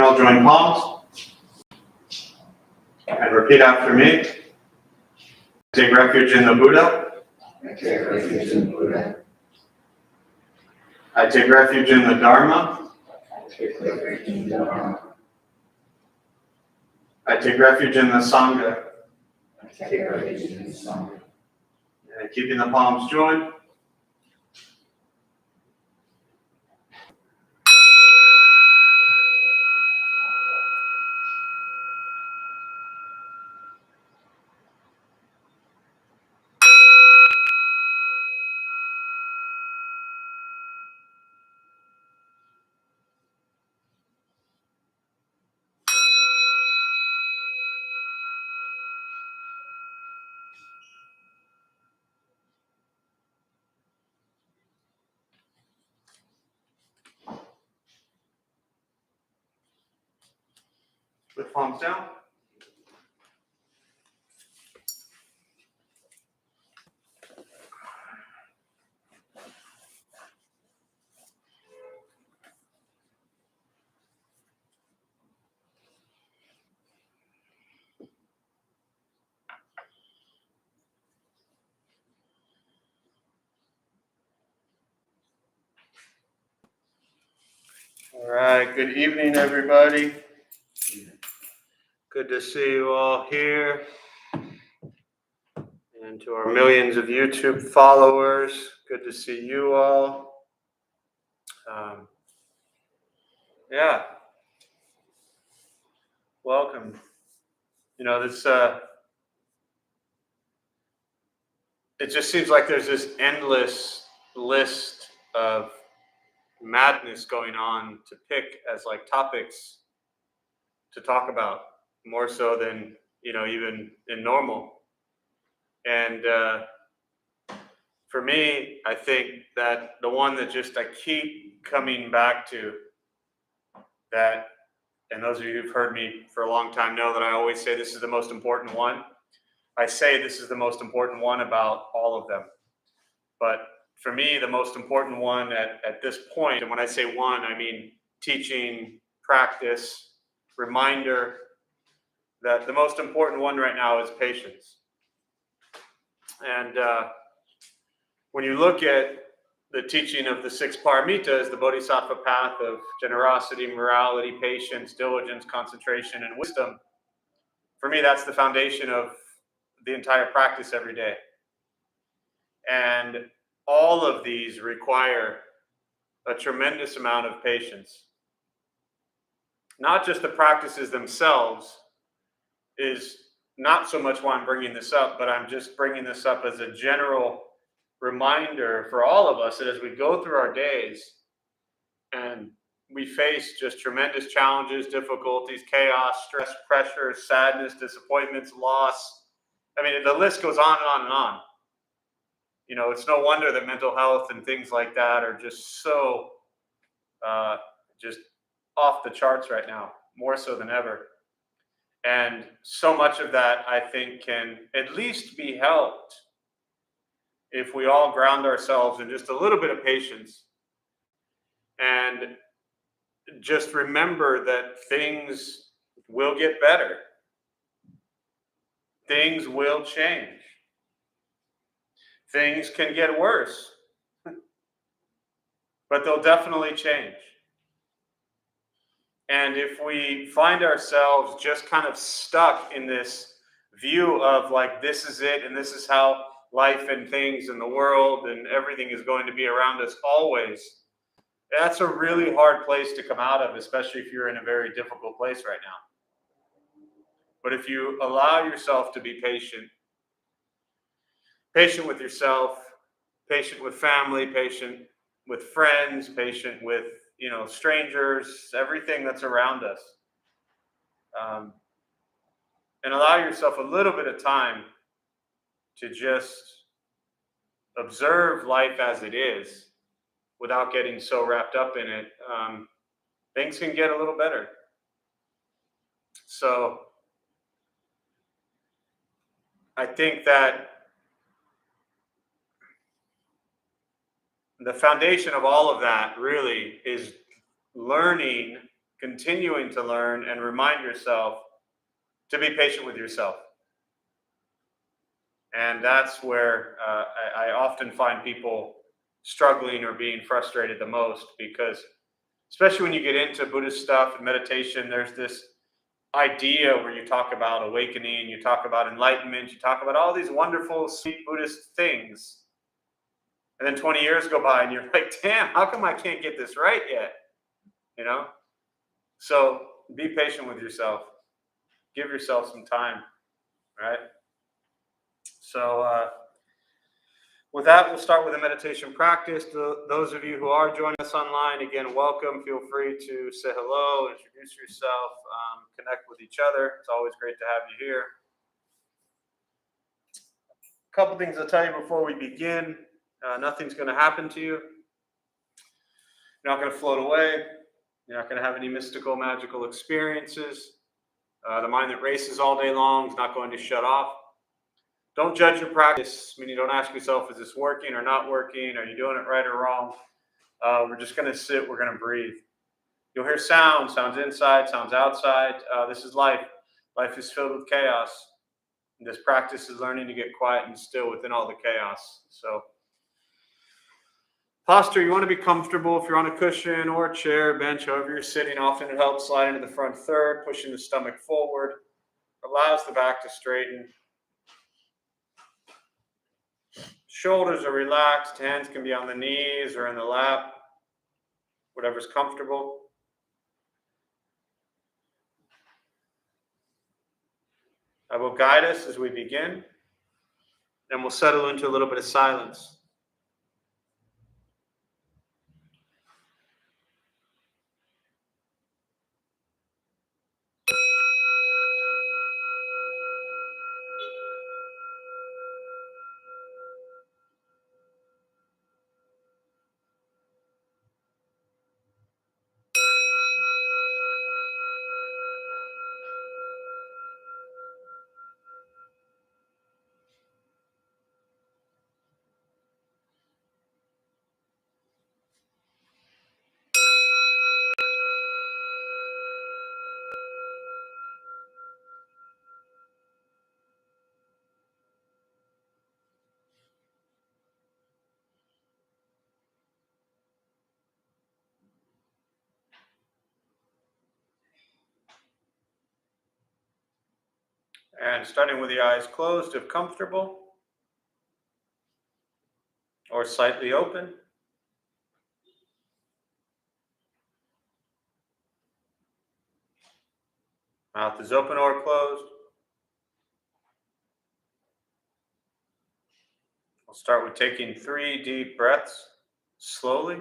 All join palms and repeat after me. Take refuge in the Buddha. I take refuge in the Buddha. I take refuge in the Dharma. I take refuge in the Dharma. I take refuge in the Sangha. I take refuge in the Sangha. And keeping the palms joined. With palms down. All right, good evening, everybody. Good to see you all here. And to our millions of YouTube followers, good to see you all. Yeah, welcome. You know, this, it just seems like there's this endless list of madness going on to pick as like topics to talk about, more so than, you know, even in normal. And for me, I think that the one that just I keep coming back to, that, and those of you who've heard me for a long time know that I always say this is the most important one. I say this is the most important one about all of them. But for me, the most important one at this point, and when I say one, I mean teaching, practice, reminder, that the most important one right now is patience. And when you look at the teaching of the six paramitas, the bodhisattva path of generosity, morality, patience, diligence, concentration, and wisdom, for me, that's the foundation of the entire practice every day. And all of these require a tremendous amount of patience. Not just the practices themselves is not so much why I'm bringing this up, but I'm just bringing this up as a general reminder for all of us that as we go through our days and we face just tremendous challenges, difficulties, chaos, stress, pressure, sadness, disappointments, loss. I mean, the list goes on and on and on. You know, it's no wonder that mental health and things like that are just so just off the charts right now, more so than ever. And so much of that, I think, can at least be helped if we all ground ourselves in just a little bit of patience and just remember that things will get better. Things will change. Things can get worse, but they'll definitely change. And if we find ourselves just kind of stuck in this view of like, this is it, and this is how life and things in the world and everything is going to be around us always, that's a really hard place to come out of, especially if you're in a very difficult place right now. But if you allow yourself to be patient with yourself, patient with family, patient with friends, patient with, you know, strangers, everything that's around us, and allow yourself a little bit of time to just observe life as it is without getting so wrapped up in it, things can get a little better. So I think that the foundation of all of that really is learning continuing to learn and remind yourself to be patient with yourself. And that's where I often find people struggling or being frustrated the most, because especially when you get into Buddhist stuff and meditation, there's this idea where you talk about awakening, you talk about enlightenment, you talk about all these wonderful, sweet Buddhist things. And then 20 years go by and you're like, damn, how come I can't get this right yet? You know? So be patient with yourself. Give yourself some time, right? So with that, we'll start with a meditation practice. Those of you who are joining us online, again, welcome. Feel free to say hello, introduce yourself, connect with each other. It's always great to have you here. A couple things I'll tell you before we begin. Nothing's going to happen to you. You're not going to float away. You're not going to have any mystical, magical experiences. The mind that races all day long is not going to shut off. Don't judge your practice. Meaning, don't ask yourself, is this working or not working? Are you doing it right or wrong? We're just going to sit. We're going to breathe. You'll hear sounds inside, sounds outside. This is life. Life is filled with chaos. And this practice is learning to get quiet and still within all the chaos. So, posture, you want to be comfortable. If you're on a cushion or a chair, bench, however you're sitting, often it helps slide into the front third, pushing the stomach forward. Allows the back to straighten. Shoulders are relaxed. Hands can be on the knees or in the lap. Whatever's comfortable. I will guide us as we begin. Then we'll settle into a little bit of silence. And starting with the eyes closed if comfortable, or slightly open. Mouth is open or closed. We'll start with taking 3 deep breaths slowly.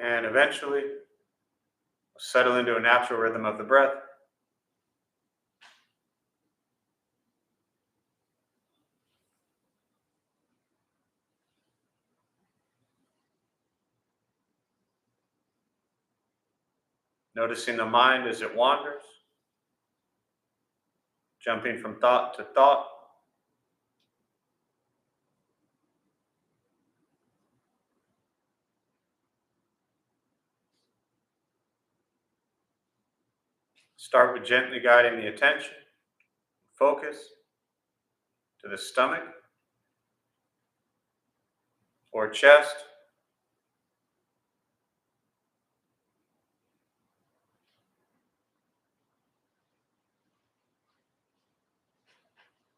And eventually, settle into a natural rhythm of the breath. Noticing the mind as it wanders, jumping from thought to thought. Start with gently guiding the attention, focus to the stomach or chest.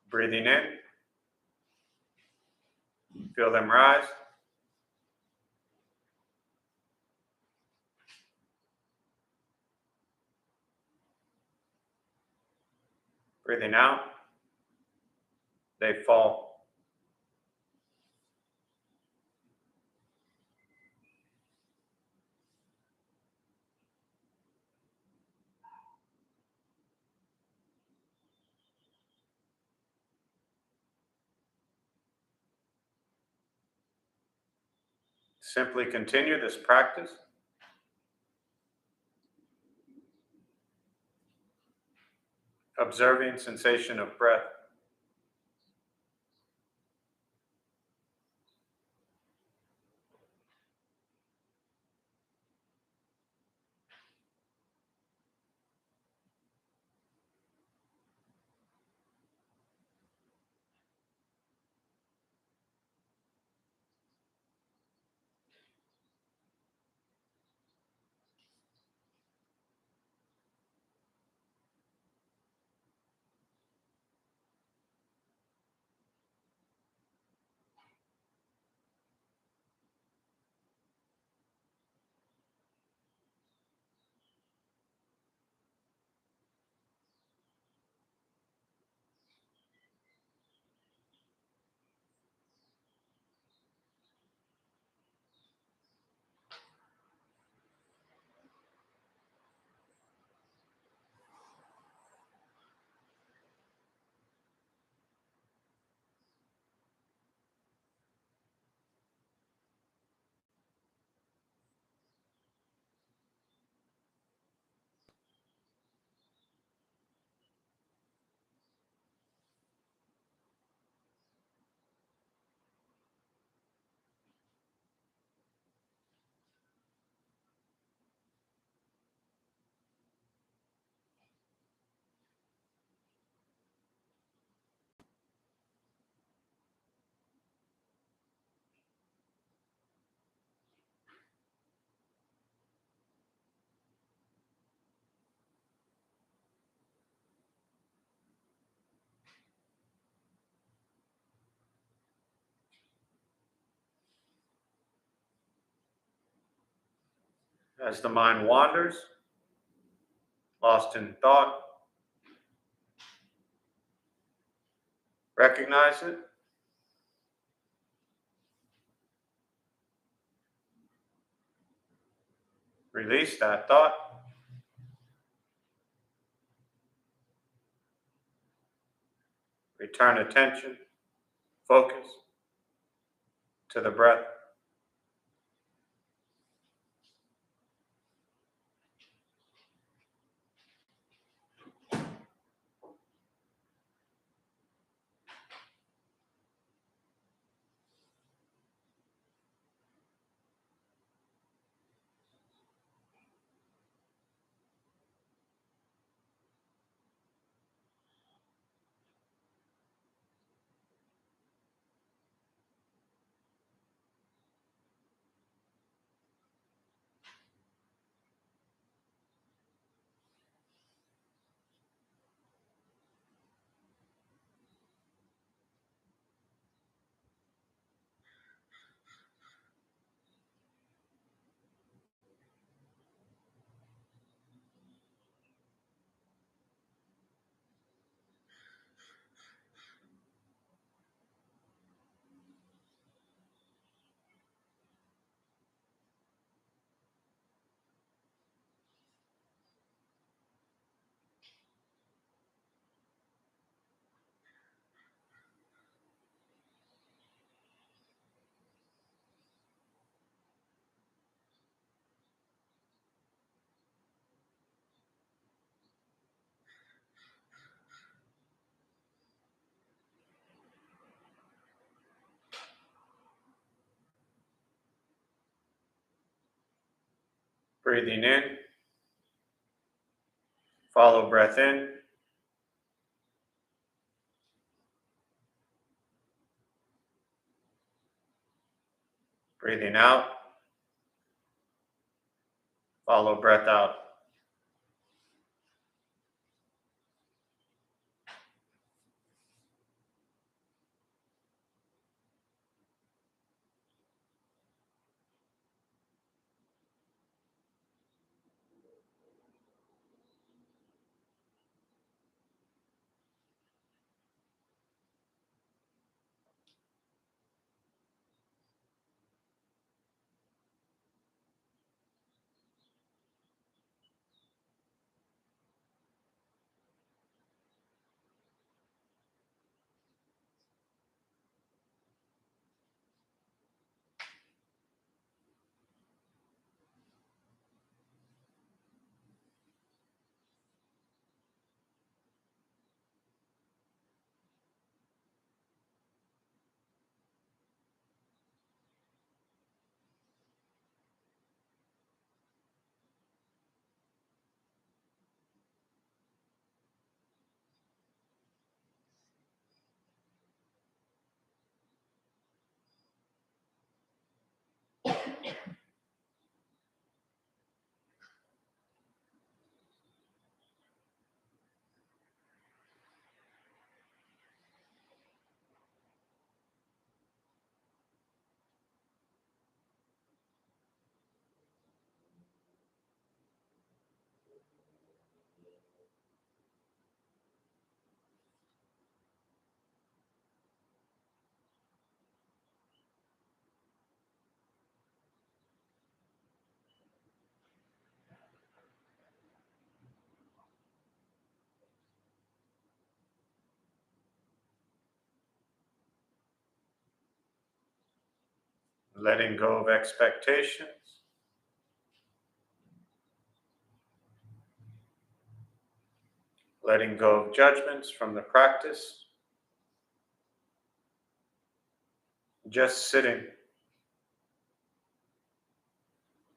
Breathing in, feel them rise. Breathing out, they fall. Simply continue this practice. Observing sensation of breath. As the mind wanders, lost in thought, recognize it. Release that thought. Return attention, focus to the breath. Breathing in, follow breath in. Breathing out, follow breath out. letting go of expectations, letting go of judgments from the practice, just sitting,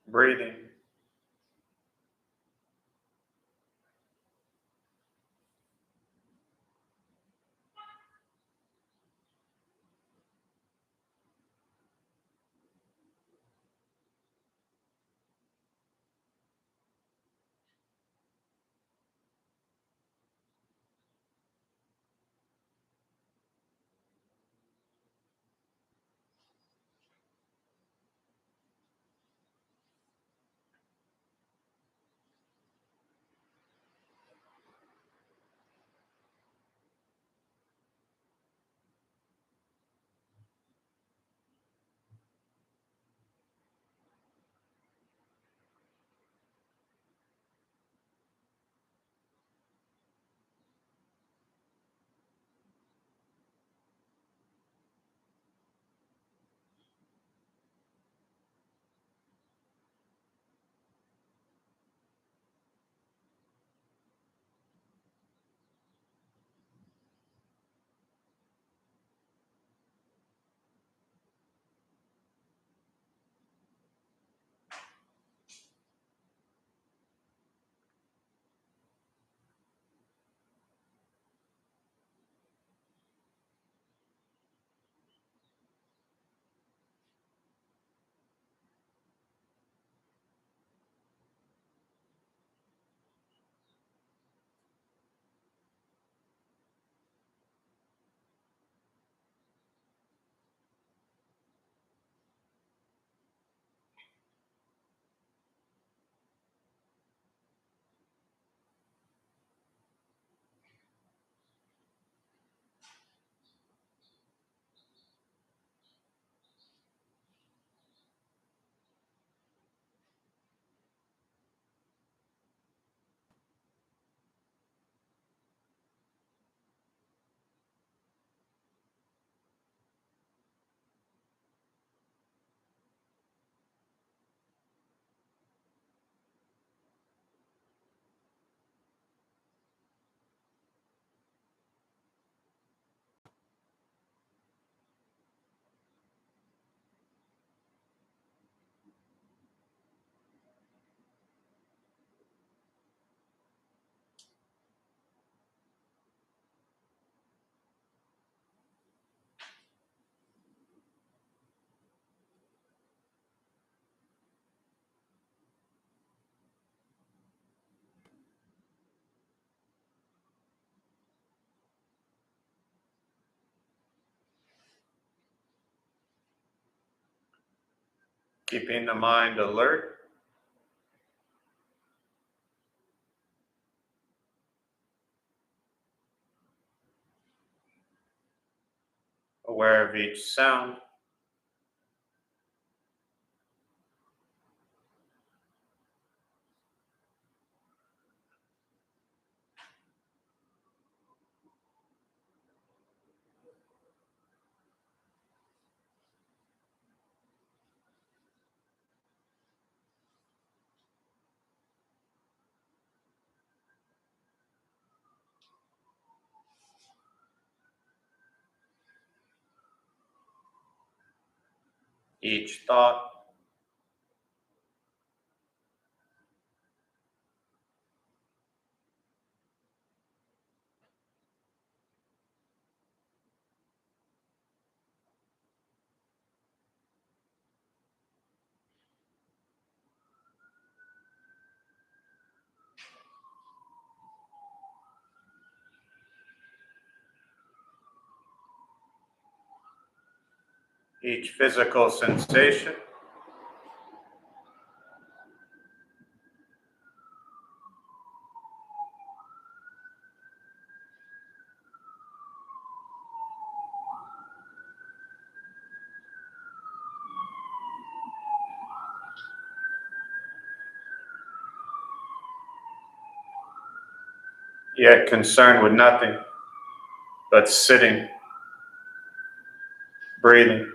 breathing. Keeping the mind alert, aware of each sound, each thought, each physical sensation, yet concerned with nothing but sitting, breathing.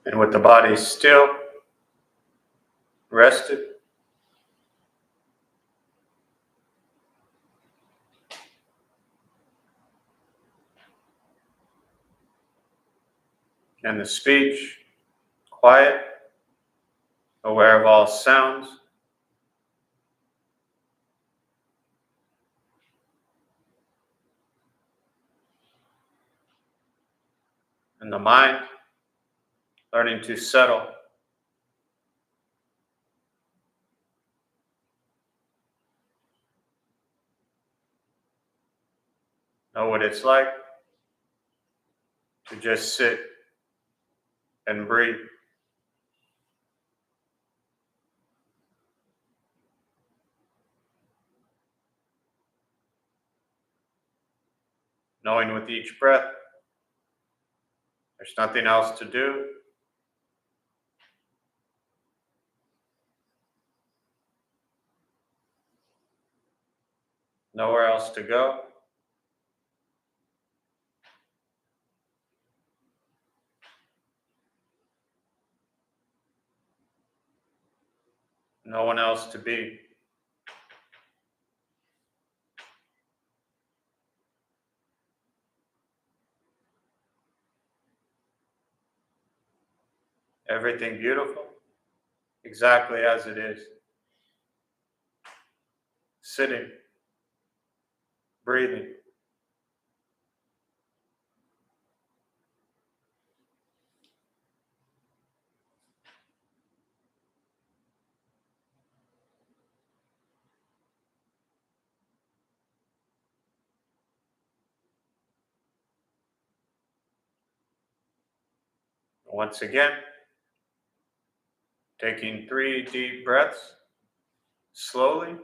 And with the body still, rested, and the speech quiet, aware of all sounds, and the mind learning to settle, know what it's like to just sit and breathe. Knowing with each breath, there's nothing else to do. Nowhere else to go. No one else to be. Everything beautiful, exactly as it is. Sitting, breathing. Once again, taking 3 deep breaths, slowly.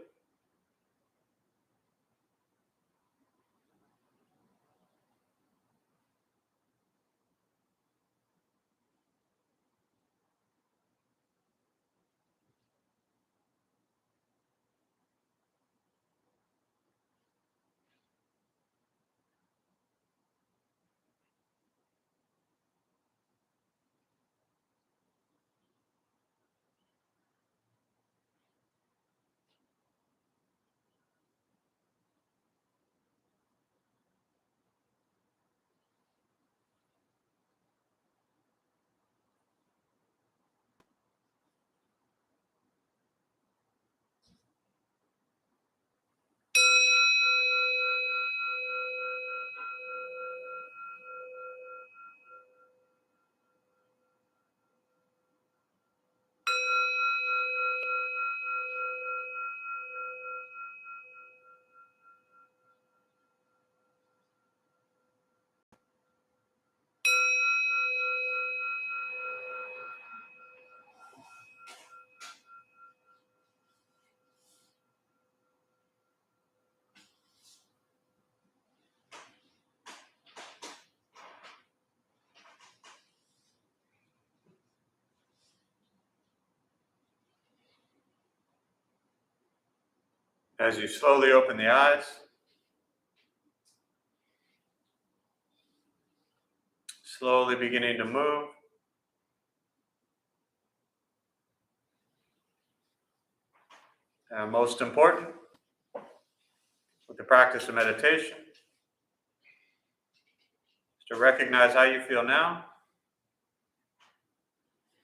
As you slowly open the eyes, slowly beginning to move. And most important, with the practice of meditation, is to recognize how you feel now,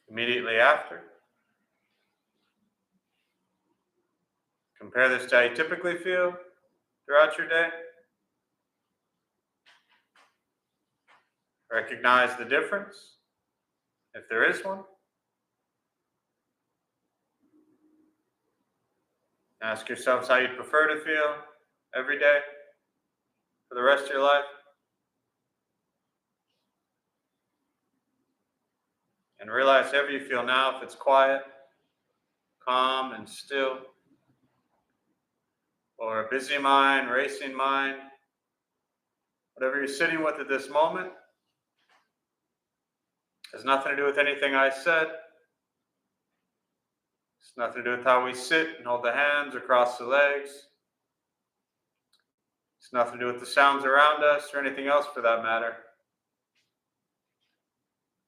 immediately after. Compare this to how you typically feel throughout your day. Recognize the difference, if there is one. Ask yourselves how you'd prefer to feel every day for the rest of your life. And realize however you feel now, if it's quiet, calm, and still, or a busy mind, racing mind, whatever you're sitting with at this moment, has nothing to do with anything I said. It's nothing to do with how we sit and hold the hands or cross the legs. It's nothing to do with the sounds around us or anything else for that matter.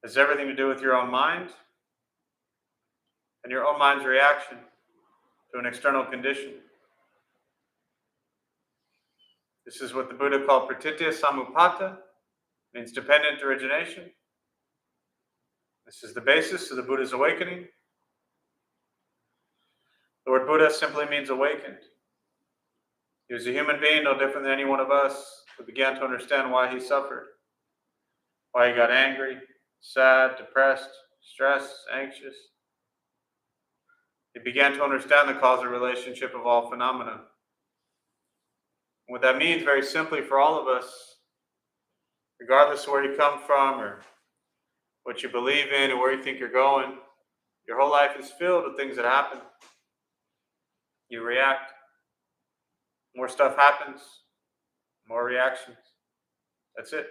has everything to do with your own mind and your own mind's reaction to an external condition. This is what the Buddha called pratitya samuppada, means dependent origination. This is the basis of the Buddha's awakening. The word Buddha simply means awakened. He was a human being, no different than any one of us, who began to understand why he suffered, why he got angry, sad, depressed, stressed, anxious. He began to understand the causal relationship of all phenomena. What that means, very simply, for all of us, regardless of where you come from or what you believe in or where you think you're going, your whole life is filled with things that happen. You react. More stuff happens, more reactions. That's it.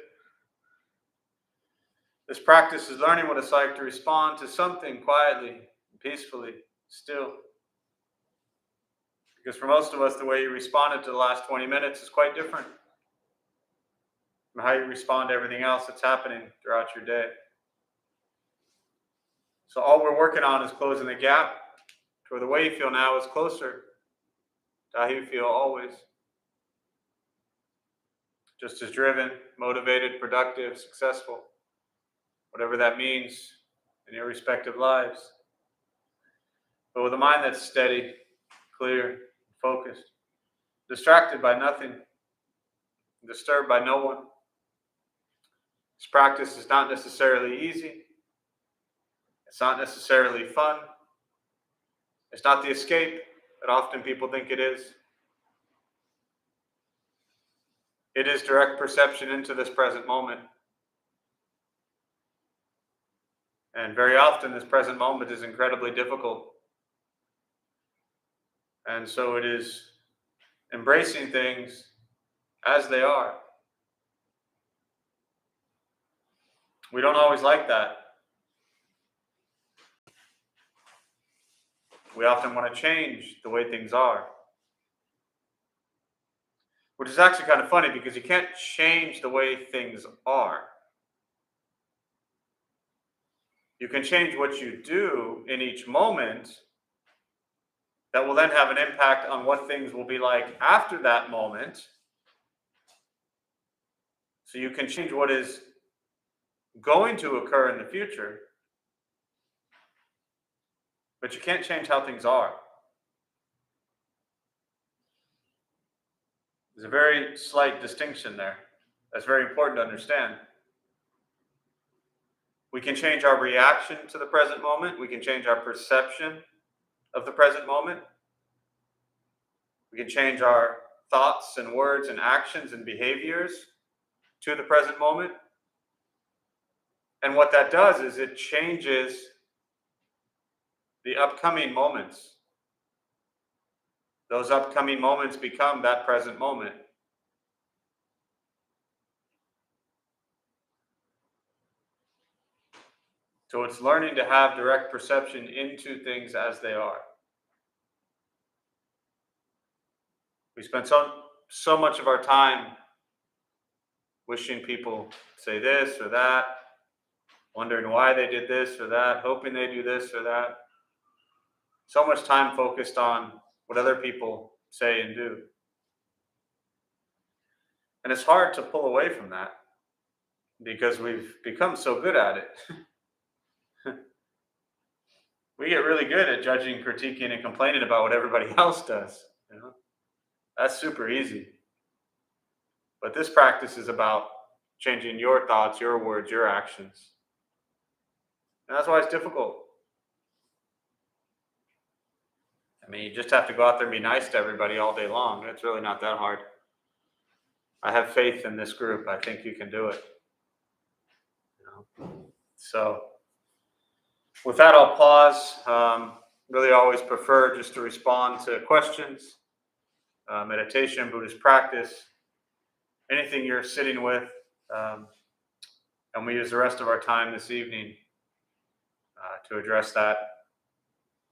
This practice is learning what it's like to respond to something quietly, peacefully, still. Because for most of us, the way you responded to the last 20 minutes is quite different from how you respond to everything else that's happening throughout your day. So all we're working on is closing the gap to where the way you feel now is closer to how you feel always. Just as driven, motivated, productive, successful, whatever that means in your respective lives. But with a mind that's steady, clear, focused, distracted by nothing, disturbed by no one. This practice is not necessarily easy. It's not necessarily fun. It's not the escape that often people think it is. It is direct perception into this present moment. And very often this present moment is incredibly difficult. And so it is embracing things as they are. We don't always like that. We often want to change the way things are. Which is actually kind of funny because you can't change the way things are. You can change what you do in each moment that will then have an impact on what things will be like after that moment. So you can change what is going to occur in the future, but you can't change how things are. There's a very slight distinction there. That's very important to understand. We can change our reaction to the present moment. We can change our perception of the present moment. We can change our thoughts and words and actions and behaviors to the present moment. And what that does is it changes the upcoming moments. Those upcoming moments become that present moment. So it's learning to have direct perception into things as they are. We spend so much of our time wishing people say this or that, wondering why they did this or that, hoping they do this or that. So much time focused on what other people say and do. And it's hard to pull away from that because we've become so good at it. We get really good at judging, critiquing, and complaining about what everybody else does. You know? That's super easy. But this practice is about changing your thoughts, your words, your actions. And that's why it's difficult. I mean, you just have to go out there and be nice to everybody all day long. It's really not that hard. I have faith in this group. I think you can do it. You know? So with that, I'll pause. Really always prefer just to respond to questions, meditation, Buddhist practice, anything you're sitting with. And we use the rest of our time this evening to address that,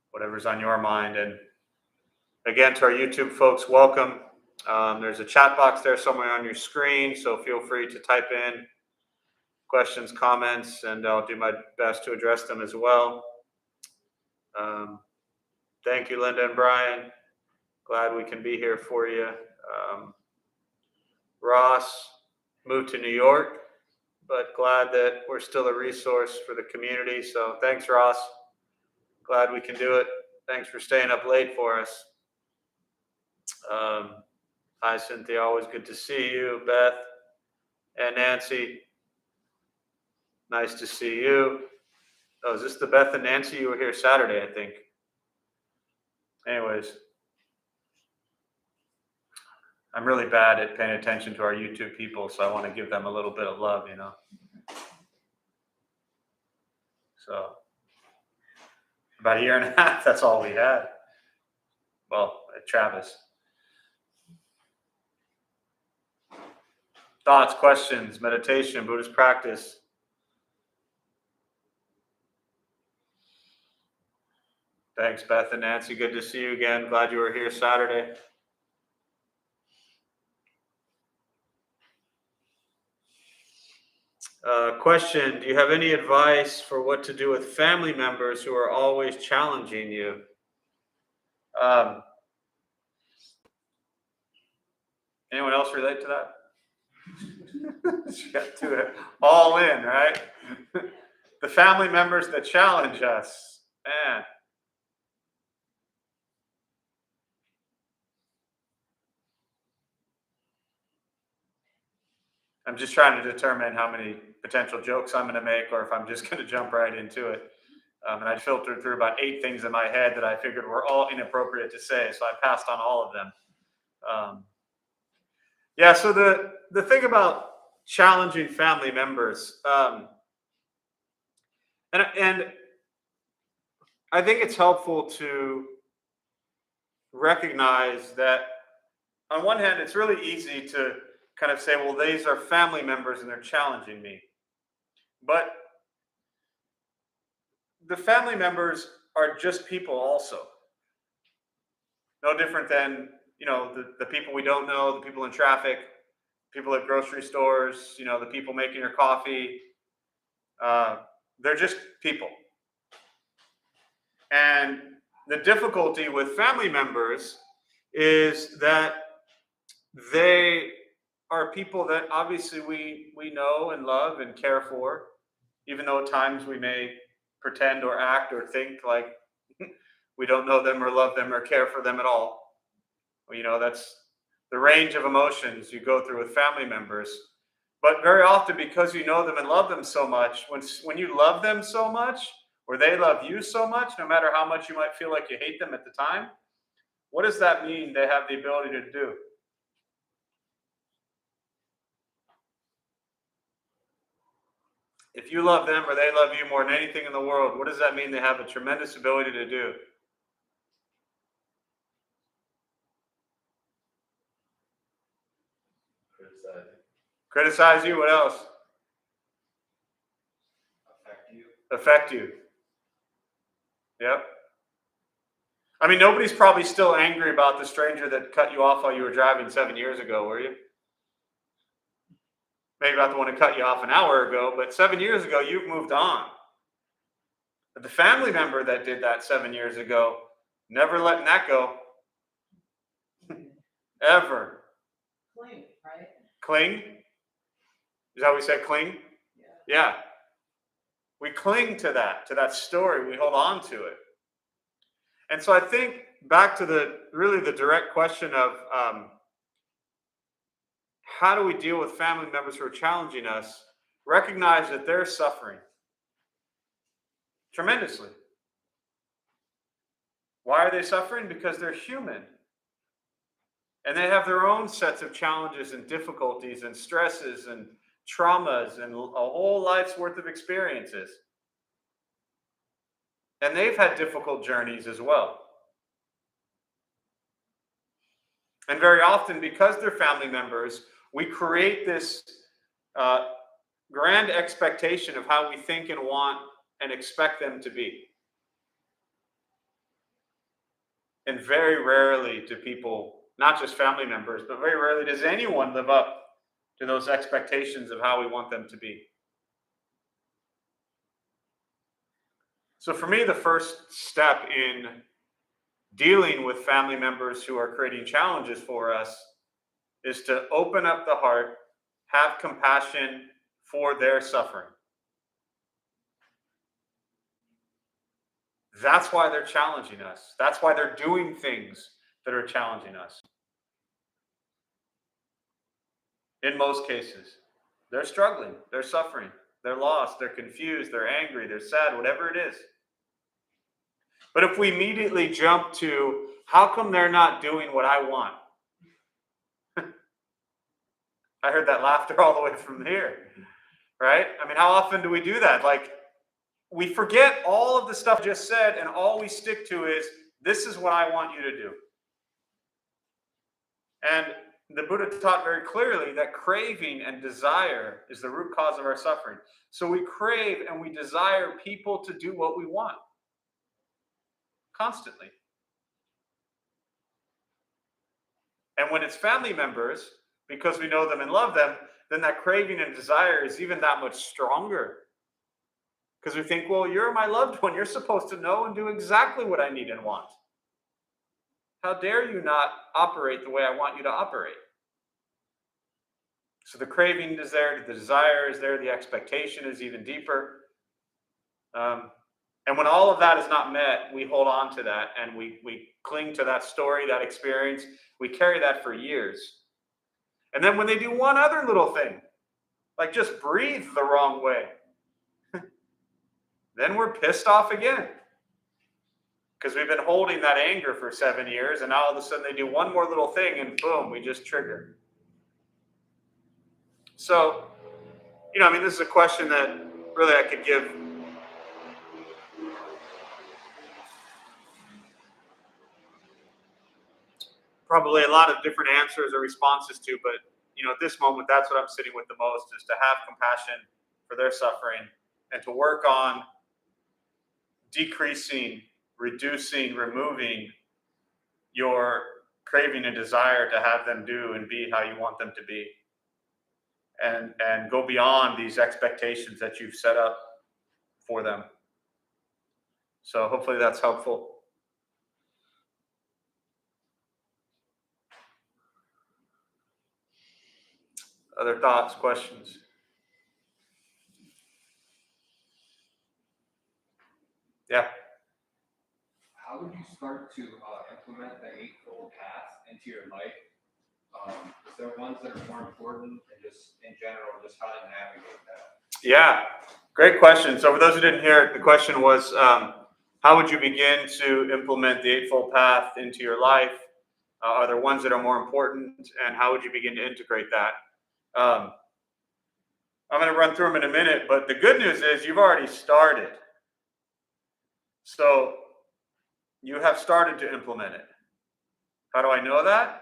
whatever's on your mind. And again, to our YouTube folks, welcome. There's a chat box there somewhere on your screen, so feel free to type in questions, comments, and I'll do my best to address them as well. Thank you, Linda and Brian. Glad we can be here for you. Ross moved to New York, but glad that we're still a resource for the community. So thanks, Ross. Glad we can do it. Thanks for staying up late for us. Hi, Cynthia. Always good to see you. Beth and Nancy. Nice to see you. Oh, is this the Beth and Nancy? You were here Saturday, I think. Anyways, I'm really bad at paying attention to our YouTube people, so I want to give them a little bit of love, you know. So about a year and a half, that's all we had. Well, at Travis. Thoughts, questions, meditation, Buddhist practice. Thanks, Beth and Nancy. Good to see you again. Glad you were here Saturday. Question, do you have any advice for what to do with family members who are always challenging you? Anyone else relate to that? She got to it all in, right? The family members that challenge us. Man. I'm just trying to determine how many potential jokes I'm going to make or if I'm just going to jump right into it. And I filtered through about 8 things in my head that I figured were all inappropriate to say, so I passed on all of them. Yeah, so the thing about challenging family members, and I think it's helpful to recognize that on one hand, it's really easy to kind of say, well, these are family members and they're challenging me. But the family members are just people also. No different than, you know, the people we don't know, the people in traffic, people at grocery stores, you know, the people making your coffee. They're just people. And the difficulty with family members is that they are people that obviously we know and love and care for, even though at times we may pretend or act or think like we don't know them or love them or care for them at all. Well, you know, that's the range of emotions you go through with family members. But very often, because you know them and love them so much, when you love them so much, or they love you so much, no matter how much you might feel like you hate them at the time, what does that mean they have the ability to do? If you love them or they love you more than anything in the world, what does that mean they have a tremendous ability to do? Criticize you. What else? Affect you. Yep. I mean, nobody's probably still angry about the stranger that cut you off while you were driving 7 years ago, were you? Maybe not the one who cut you off an hour ago, but 7 years ago, you've moved on. But the family member that did that 7 years ago, never letting that go. Ever. Cling, right? Cling? Is that what we said, cling? Yeah. We cling to that story. We hold on to it. And so I think back to the direct question of how do we deal with family members who are challenging us? Recognize that they're suffering tremendously. Why are they suffering? Because they're human. And they have their own sets of challenges and difficulties and stresses and traumas and a whole life's worth of experiences. And they've had difficult journeys as well. And very often, because they're family members, we create this grand expectation of how we think and want and expect them to be. And very rarely do people, not just family members, but very rarely does anyone live up to those expectations of how we want them to be. So for me, the first step in dealing with family members who are creating challenges for us is to open up the heart, have compassion for their suffering. That's why they're challenging us. That's why they're doing things that are challenging us. In most cases, they're struggling, they're suffering, they're lost, they're confused, they're angry, they're sad, whatever it is. But if we immediately jump to, how come they're not doing what I want? I heard that laughter all the way from here, right? I mean, how often do we do that? Like, we forget all of the stuff I just said, and all we stick to is, this is what I want you to do. And the Buddha taught very clearly that craving and desire is the root cause of our suffering. So we crave and we desire people to do what we want constantly. And when it's family members, because we know them and love them, then that craving and desire is even that much stronger. Because we think, well, you're my loved one. You're supposed to know and do exactly what I need and want. How dare you not operate the way I want you to operate? So the craving is there, the desire is there, the expectation is even deeper. And when all of that is not met, we hold on to that and we cling to that story, that experience. We carry that for years. And then when they do one other little thing, like just breathe the wrong way, then we're pissed off again. Because we've been holding that anger for 7 years, and now all of a sudden they do one more little thing, and boom, we just trigger. So, I mean, this is a question that really I could give probably a lot of different answers or responses to, but, at this moment, that's what I'm sitting with the most, is to have compassion for their suffering and to work on decreasing, reducing, removing your craving and desire to have them do and be how you want them to be, and go beyond these expectations that you've set up for them. So hopefully that's helpful. Other thoughts, questions? Yeah. How would you start to implement the Eightfold Path into your life? Is there ones that are more important, and just in general, just how to navigate that? Yeah, great question. So for those who didn't hear it, the question was, how would you begin to implement the Eightfold Path into your life? Are there ones that are more important, and how would you begin to integrate that? I'm going to run through them in a minute, but the good news is you've already started. So you have started to implement it. How do I know that?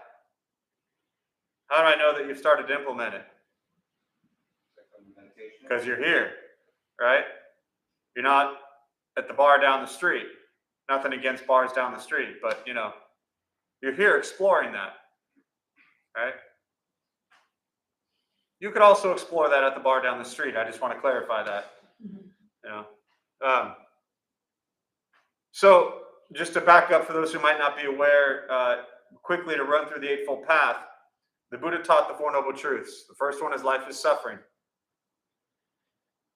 How do I know that you've started to implement it? Because you're here, right? You're not at the bar down the street. Nothing against bars down the street, but you're here exploring that, right? You could also explore that at the bar down the street. I just want to clarify that. So just to back up for those who might not be aware, quickly to run through the Eightfold Path, the Buddha taught the Four Noble Truths. The first one is life is suffering.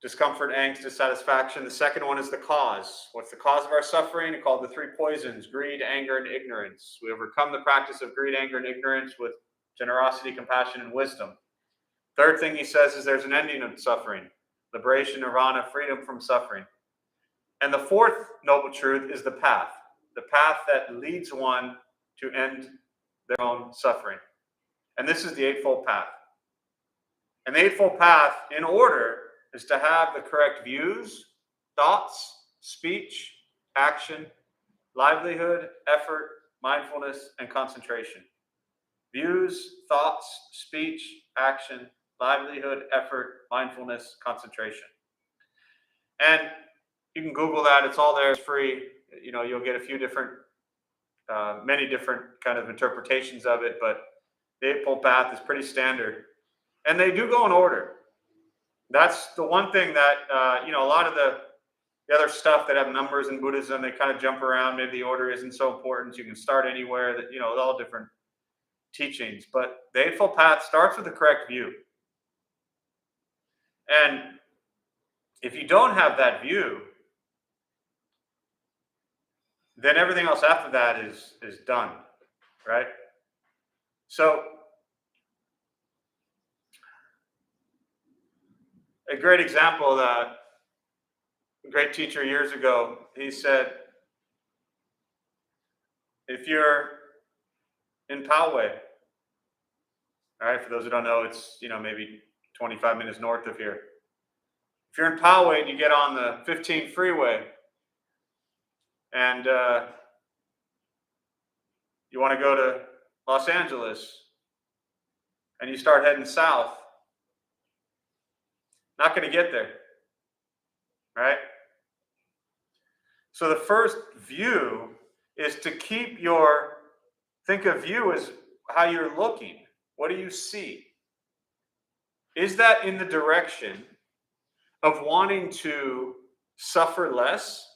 Discomfort, angst, dissatisfaction. The second one is the cause. What's the cause of our suffering? It's called the three poisons: greed, anger, and ignorance. We overcome the practice of greed, anger, and ignorance with generosity, compassion, and wisdom. Third thing he says is there's an ending of suffering: liberation, nirvana, freedom from suffering. And the fourth noble truth is the path that leads one to end their own suffering. And this is the Eightfold Path. And the Eightfold Path, in order, is to have the correct views, thoughts, speech, action, livelihood, effort, mindfulness, and concentration. Views, thoughts, speech, action, livelihood, effort, mindfulness, concentration. And you can Google that. It's all there. It's free. You'll get a few different, many different kind of interpretations of it, but the Eightfold Path is pretty standard. And they do go in order. That's the one thing that, a lot of the The other stuff that have numbers in Buddhism, they kind of jump around. Maybe the order isn't so important. You can start anywhere. That all different teachings. But the Eightfold Path starts with the correct view. And if you don't have that view, then everything else after that is done, right? So a great example, that a great teacher years ago, he said, if you're in Poway, all right, for those who don't know, it's maybe 25 minutes north of here. If you're in Poway and you get on the 15 freeway and you want to go to Los Angeles and you start heading south, not going to get there, right? So the first view is to think of view as how you're looking. What do you see? Is that in the direction of wanting to suffer less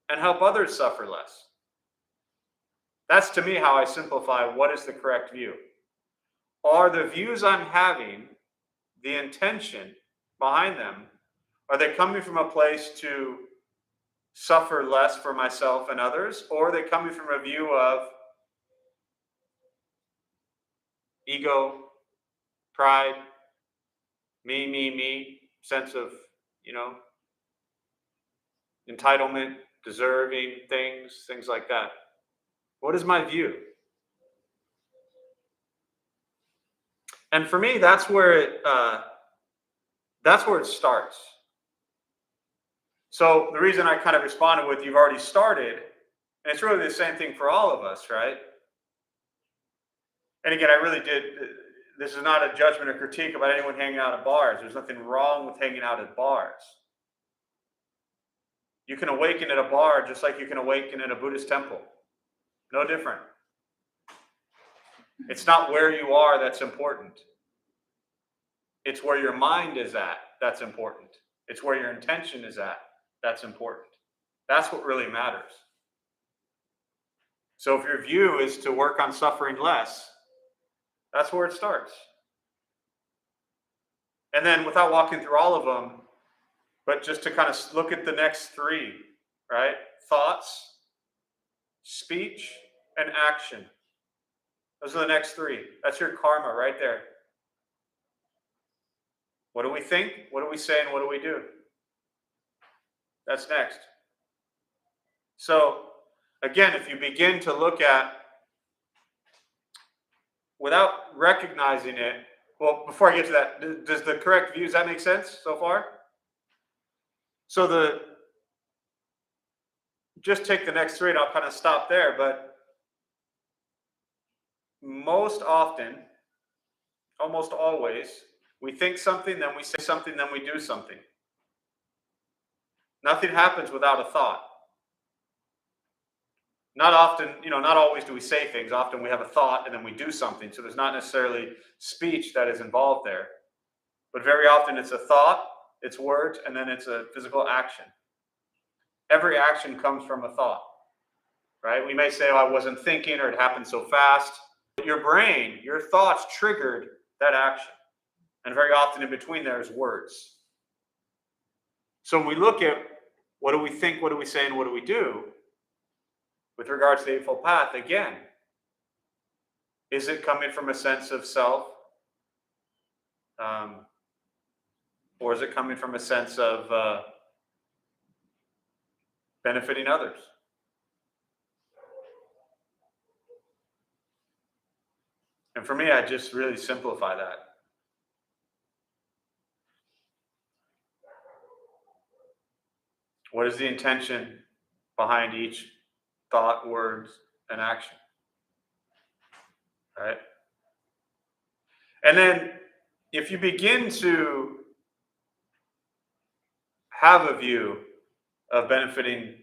and help others suffer less? That's, to me, how I simplify what is the correct view. Are the views I'm having, the intention behind them, are they coming from a place to suffer less for myself and others, or are they coming from a view of ego, pride, me, sense of, entitlement, deserving things like that? What is my view? And for me, that's where it starts. So the reason I kind of responded with, you've already started, and it's really the same thing for all of us, right? And again, I really did, this is not a judgment or critique about anyone hanging out at bars. There's nothing wrong with hanging out at bars. You can awaken at a bar just like you can awaken in a Buddhist temple. No different. It's not where you are that's important. It's where your mind is at that's important. It's where your intention is at that's important. That's what really matters. So if your view is to work on suffering less, that's where it starts. And then, without walking through all of them, but just to kind of look at the next three, right? Thoughts, speech, and action. Those are the next three. That's your karma right there. What do we think? What do we say? And what do we do? That's next. So, again, if you begin to look at, without recognizing it, well, before I get to that, does the correct view, does that make sense so far? So just take the next three and I'll kind of stop there, but most often, almost always, we think something, then we say something, then we do something. Nothing happens without a thought. Not often, not always do we say things. Often we have a thought and then we do something. So there's not necessarily speech that is involved there. But very often it's a thought, it's words, and then it's a physical action. Every action comes from a thought, right? We may say, oh, I wasn't thinking, or it happened so fast. But your brain, your thoughts triggered that action. And very often in between there is words. So when we look at what do we think, what do we say, and what do we do, with regards to the Eightfold Path, again, is it coming from a sense of self? Or is it coming from a sense of benefiting others? And for me, I just really simplify that. What is the intention behind each thought, words, and action? All right? And then if you begin to have a view of benefiting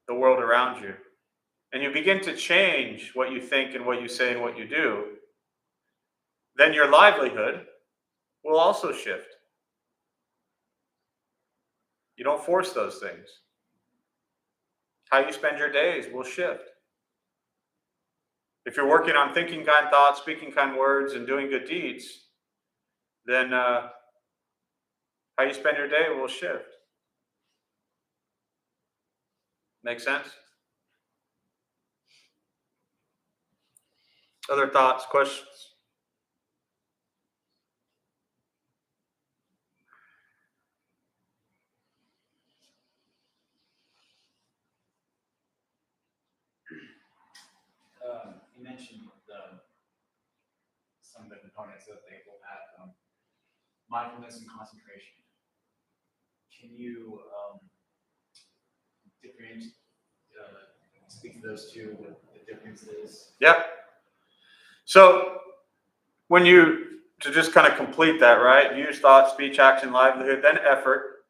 the world around you, and you begin to change what you think and what you say and what you do, then your livelihood will also shift. You don't force those things. How you spend your days will shift. If you're working on thinking kind thoughts, speaking kind words, and doing good deeds, then how you spend your day will shift. Make sense? Other thoughts, questions? You mentioned some of the components of the Eightfold Path, mindfulness and concentration. Can you speak to those two, what the difference is? Yep. So to just kind of complete that, right? Use thought, speech, action, livelihood, then effort.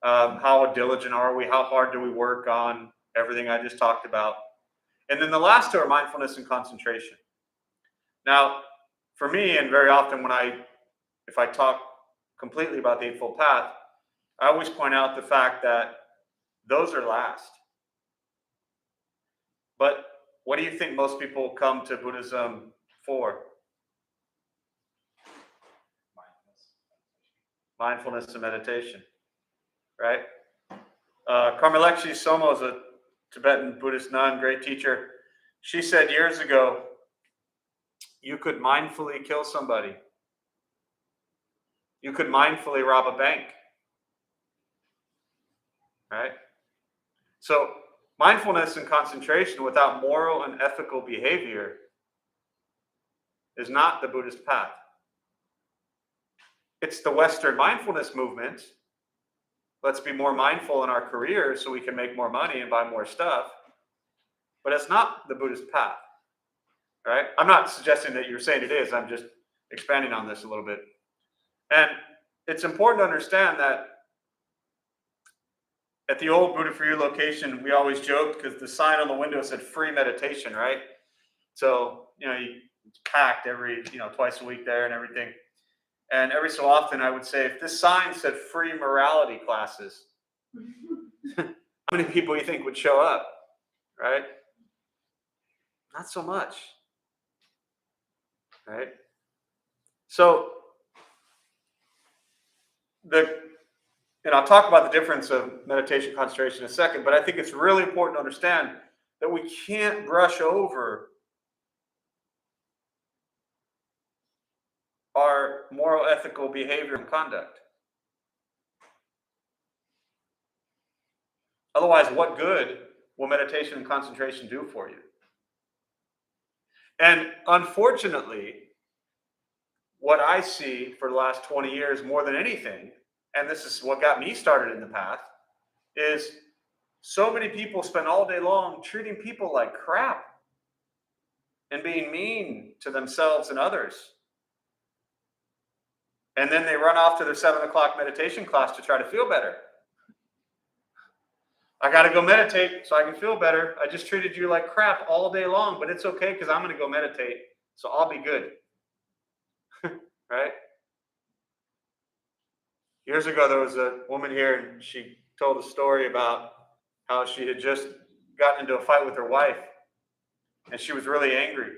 How diligent are we? How hard do we work on everything I just talked about? And then the last two are mindfulness and concentration. Now, for me, and very often if I talk completely about the Eightfold Path, I always point out the fact that those are last. But what do you think most people come to Buddhism for? Mindfulness and meditation, right? Karmalekshi Somo is a Tibetan Buddhist nun, great teacher. She said years ago, you could mindfully kill somebody. You could mindfully rob a bank, right? So mindfulness and concentration without moral and ethical behavior is not the Buddhist path. It's the Western mindfulness movement. Let's be more mindful in our careers so we can make more money and buy more stuff. But it's not the Buddhist path, right? I'm not suggesting that you're saying it is. I'm just expanding on this a little bit. And it's important to understand that at the old Buddha for You location, we always joked because the sign on the window said free meditation, right? So, it's packed every, twice a week there and everything. And every so often I would say, if this sign said free morality classes, how many people you think would show up, right? Not so much, right? So, I'll talk about the difference of meditation concentration in a second, but I think it's really important to understand that we can't brush over our moral, ethical behavior and conduct. Otherwise, what good will meditation and concentration do for you? And unfortunately, what I see for the last 20 years more than anything, and this is what got me started in the path, is so many people spend all day long treating people like crap and being mean to themselves and others. And then they run off to their 7 o'clock meditation class to try to feel better. I got to go meditate so I can feel better. I just treated you like crap all day long, but it's okay because I'm going to go meditate, so I'll be good. Right? Years ago, there was a woman here, and she told a story about how she had just gotten into a fight with her wife, and she was really angry.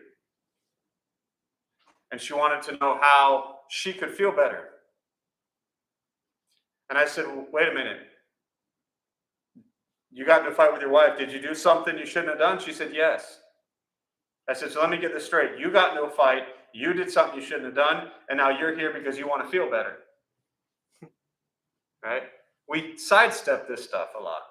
And she wanted to know how she could feel better. And I said, well, wait a minute. You got into a fight with your wife. Did you do something you shouldn't have done? She said, yes. I said, so let me get this straight. You got into a fight. You did something you shouldn't have done. And now you're here because you want to feel better. Right? We sidestep this stuff a lot.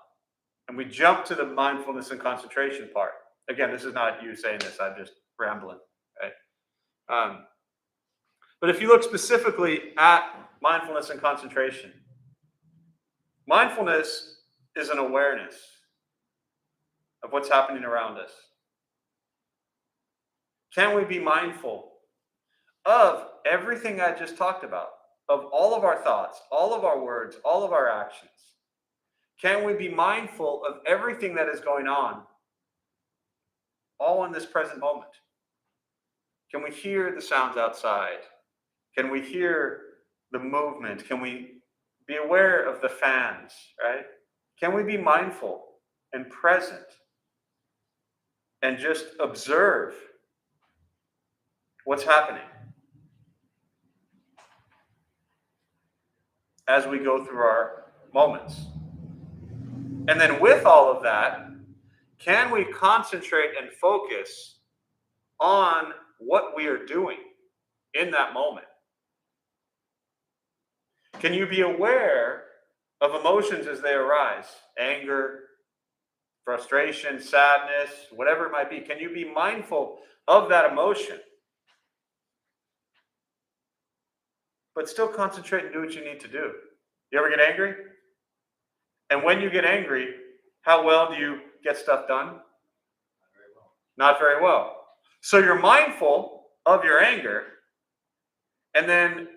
And we jump to the mindfulness and concentration part. Again, this is not you saying this. I'm just rambling. Right? But if you look specifically at mindfulness and concentration, mindfulness is an awareness of what's happening around us. Can we be mindful of everything I just talked about, of all of our thoughts, all of our words, all of our actions? Can we be mindful of everything that is going on, all in this present moment? Can we hear the sounds outside? Can we hear the movement? Can we be aware of the fans, right? Can we be mindful and present and just observe what's happening as we go through our moments? And then with all of that, can we concentrate and focus on what we are doing in that moment? Can you be aware of emotions as they arise? Anger, frustration, sadness, whatever it might be. Can you be mindful of that emotion, but still concentrate and do what you need to do? You ever get angry? And when you get angry, how well do you get stuff done? Not very well. Not very well. So you're mindful of your anger, and then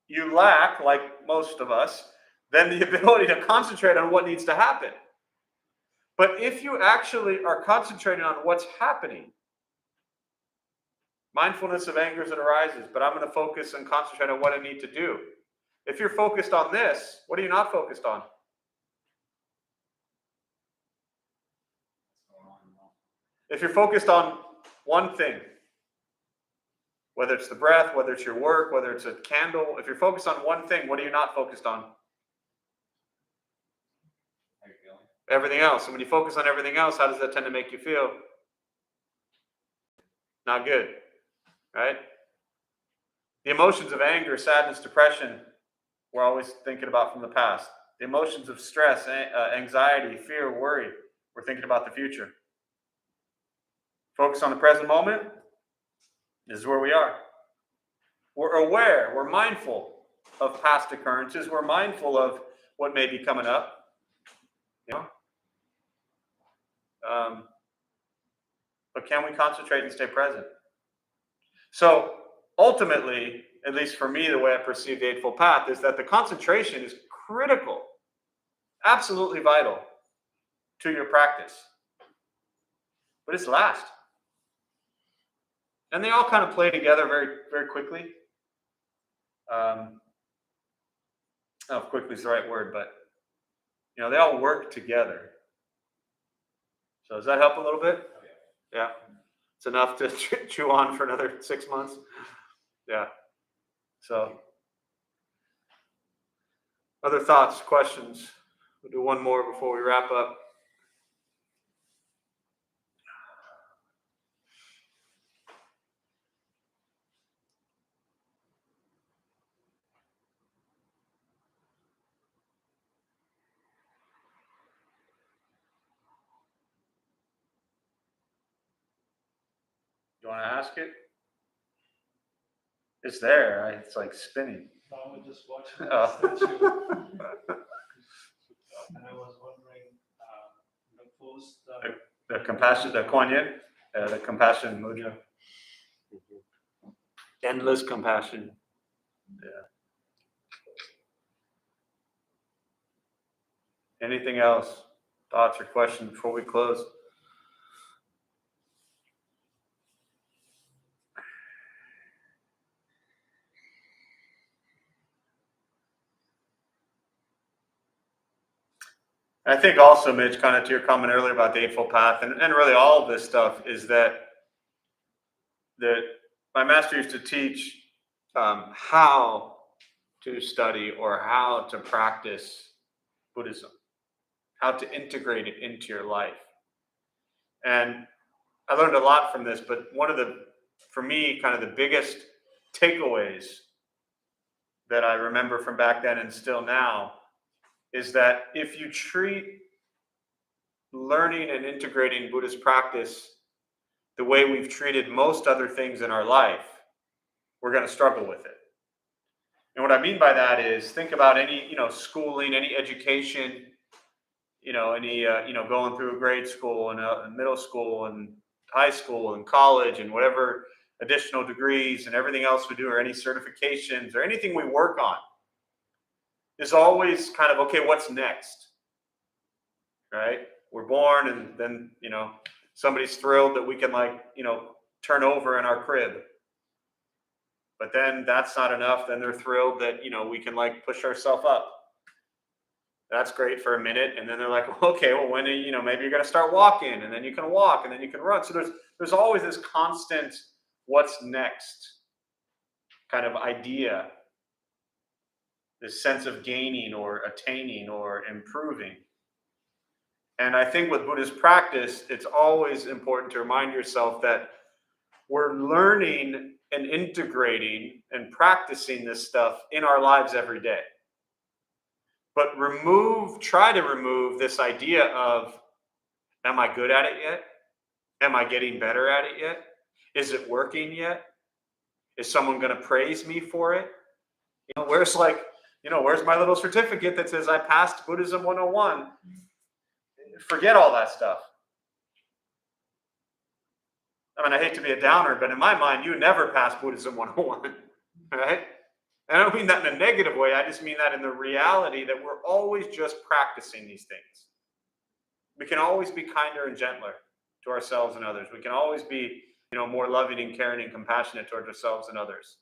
you lack, like most of us, then the ability to concentrate on what needs to happen. But if you actually are concentrating on what's happening, mindfulness of anger as it arises, but I'm going to focus and concentrate on what I need to do. If you're focused on this, what are you not focused on? What's going on now? If you're focused on one thing, whether it's the breath, whether it's your work, whether it's a candle, if you're focused on one thing, what are you not focused on? How you feeling? Everything else. And when you focus on everything else, how does that tend to make you feel? Not good, right? The emotions of anger, sadness, depression, we're always thinking about from the past. The emotions of stress, anxiety, fear, worry, we're thinking about the future. Focus on the present moment. This is where we are. We're aware, we're mindful of past occurrences, we're mindful of what may be coming up. You know? But can we concentrate and stay present? So ultimately, at least for me, the way I perceive the Eightfold Path is that the concentration is critical, absolutely vital to your practice. But it's last. And they all kind of play together very, very quickly. I don't know if quickly is the right word, but they all work together. So does that help a little bit? Oh, yeah. Yeah. It's enough to chew on for another 6 months. Yeah. So other thoughts, questions? We'll do one more before we wrap up. You want to ask it? It's there. It's like spinning. I was just watching Oh. the statue, and I was wondering, the post, The compassion, the Kuan Yin, the compassion mudra. Endless compassion. Yeah. Anything else? Thoughts or questions before we close? I think also, Mitch, kind of to your comment earlier about the Eightfold Path, and really all of this stuff, is that my master used to teach how to study or how to practice Buddhism, how to integrate it into your life. And I learned a lot from this, but one of the, for me, kind of the biggest takeaways that I remember from back then and still now is that if you treat learning and integrating Buddhist practice the way we've treated most other things in our life, we're going to struggle with it. And what I mean by that is think about any, schooling, any education, any, going through a grade school and middle school and high school and college and whatever additional degrees and everything else we do, or any certifications or anything we work on, is always kind of, okay, what's next? Right? We're born, and then, somebody's thrilled that we can turn over in our crib. But then that's not enough. Then they're thrilled that, we can like push ourselves up. That's great for a minute. And then they're like, well, okay, well, when, maybe you're going to start walking, and then you can walk, and then you can run. So there's always this constant what's next kind of idea, this sense of gaining or attaining or improving. And I think with Buddhist practice, it's always important to remind yourself that we're learning and integrating and practicing this stuff in our lives every day. But try to remove this idea of, am I good at it yet? Am I getting better at it yet? Is it working yet? Is someone going to praise me for it? Where's my little certificate that says I passed Buddhism 101? Forget all that stuff. I mean, I hate to be a downer, but in my mind, you never pass Buddhism 101, right? And I don't mean that in a negative way. I just mean that in the reality that we're always just practicing these things. We can always be kinder and gentler to ourselves and others. We can always be, more loving and caring and compassionate towards ourselves and others.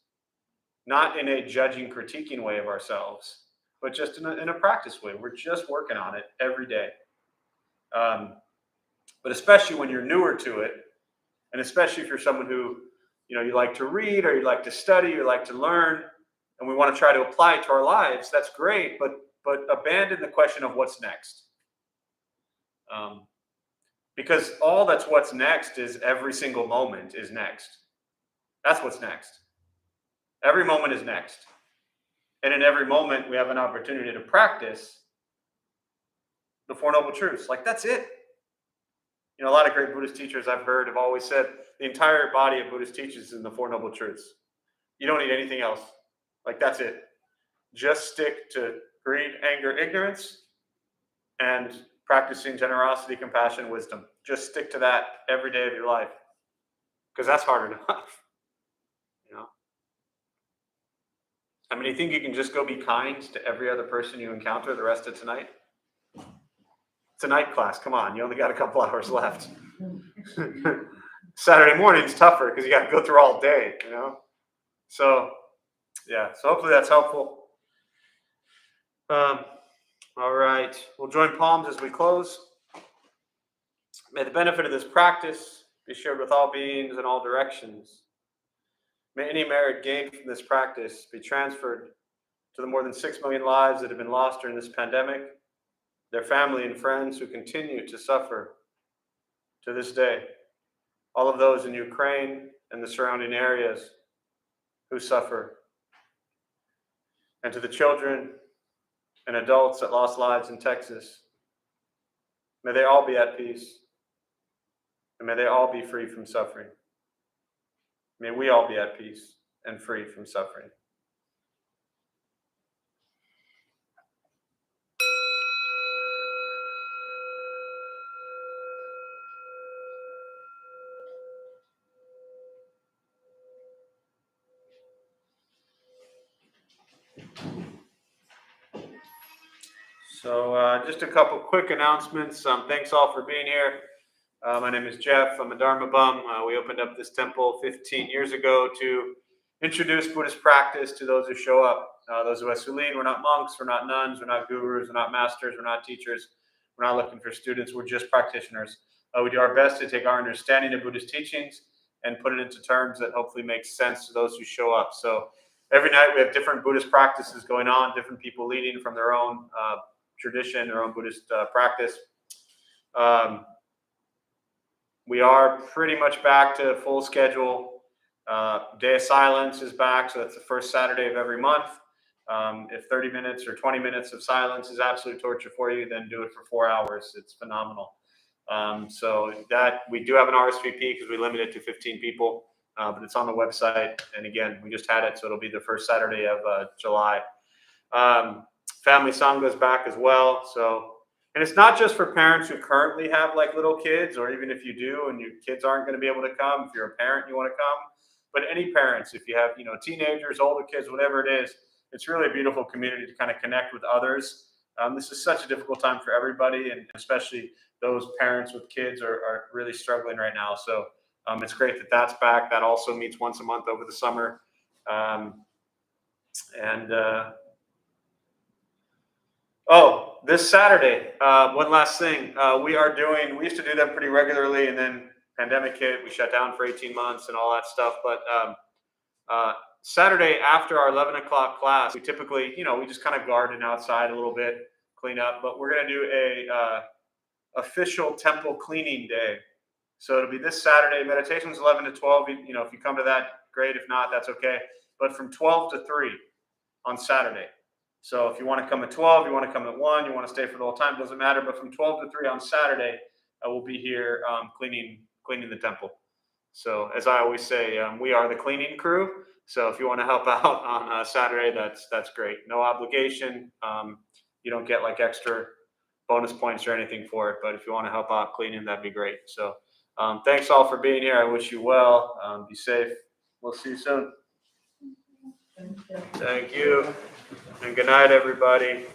Not in a judging, critiquing way of ourselves, but just in a practice way. We're just working on it every day. But especially when you're newer to it, and especially if you're someone who, you like to read, or you like to study, or you like to learn, and we want to try to apply it to our lives, that's great, but abandon the question of what's next. Because what's next is every single moment is next. That's what's next. Every moment is next. And in every moment, we have an opportunity to practice the Four Noble Truths. Like, that's it. A lot of great Buddhist teachers I've heard have always said the entire body of Buddhist teachings is in the Four Noble Truths. You don't need anything else. Like, that's it. Just stick to greed, anger, ignorance, and practicing generosity, compassion, wisdom. Just stick to that every day of your life, because that's hard enough. I mean, you think you can just go be kind to every other person you encounter the rest of tonight? It's a night class. Come on, you only got a couple hours left. Saturday morning's tougher because you got to go through all day, So, yeah. So hopefully that's helpful. All right. We'll join palms as we close. May the benefit of this practice be shared with all beings in all directions. May any merit gained from this practice be transferred to the more than 6 million lives that have been lost during this pandemic, their family and friends who continue to suffer to this day, all of those in Ukraine and the surrounding areas who suffer, and to the children and adults that lost lives in Texas. May they all be at peace, and may they all be free from suffering. May we all be at peace and free from suffering. So just a couple quick announcements. Thanks all for being here. My name is Jeff. I'm a Dharma bum. We opened up this temple 15 years ago to introduce Buddhist practice to those who show up. Those of us who lead, we're not monks, we're not nuns, we're not gurus, we're not masters, we're not teachers. We're not looking for students. We're just practitioners. We do our best to take our understanding of Buddhist teachings and put it into terms that hopefully make sense to those who show up. So every night we have different Buddhist practices going on, different people leading from their own tradition, their own Buddhist practice. We are pretty much back to full schedule. Day of Silence is back, so that's the first Saturday of every month. If 30 minutes or 20 minutes of silence is absolute torture for you, then do it for 4 hours. It's phenomenal. So that we do have an RSVP because we limit it to 15 people, but it's on the website. And again, we just had it, so it'll be the first Saturday of July. Family Sangha is back as well. And it's not just for parents who currently have like little kids, or even if you do and your kids aren't going to be able to come, if you're a parent, you want to come, but any parents, if you have, teenagers, older kids, whatever it is, it's really a beautiful community to kind of connect with others. This is such a difficult time for everybody, and especially those parents with kids are really struggling right now. So it's great that that's back. That also meets once a month over the summer. Oh, this Saturday, one last thing. We used to do them pretty regularly, and then pandemic hit, we shut down for 18 months and all that stuff. But Saturday after our 11 o'clock class, we typically, we just kind of garden outside a little bit, clean up, but we're going to do a official temple cleaning day. So it'll be this Saturday. Meditation's 11 to 12. If you come to that, great. If not, that's okay. But from 12 to 3 on Saturday. So if you want to come at 12, you want to come at 1, you want to stay for the whole time, doesn't matter. But from 12 to 3 on Saturday, we'll be here cleaning the temple. So as I always say, we are the cleaning crew. So if you want to help out on Saturday, that's great. No obligation. You don't get like extra bonus points or anything for it. But if you want to help out cleaning, that'd be great. So thanks all for being here. I wish you well. Be safe. We'll see you soon. Thank you. And good night, everybody.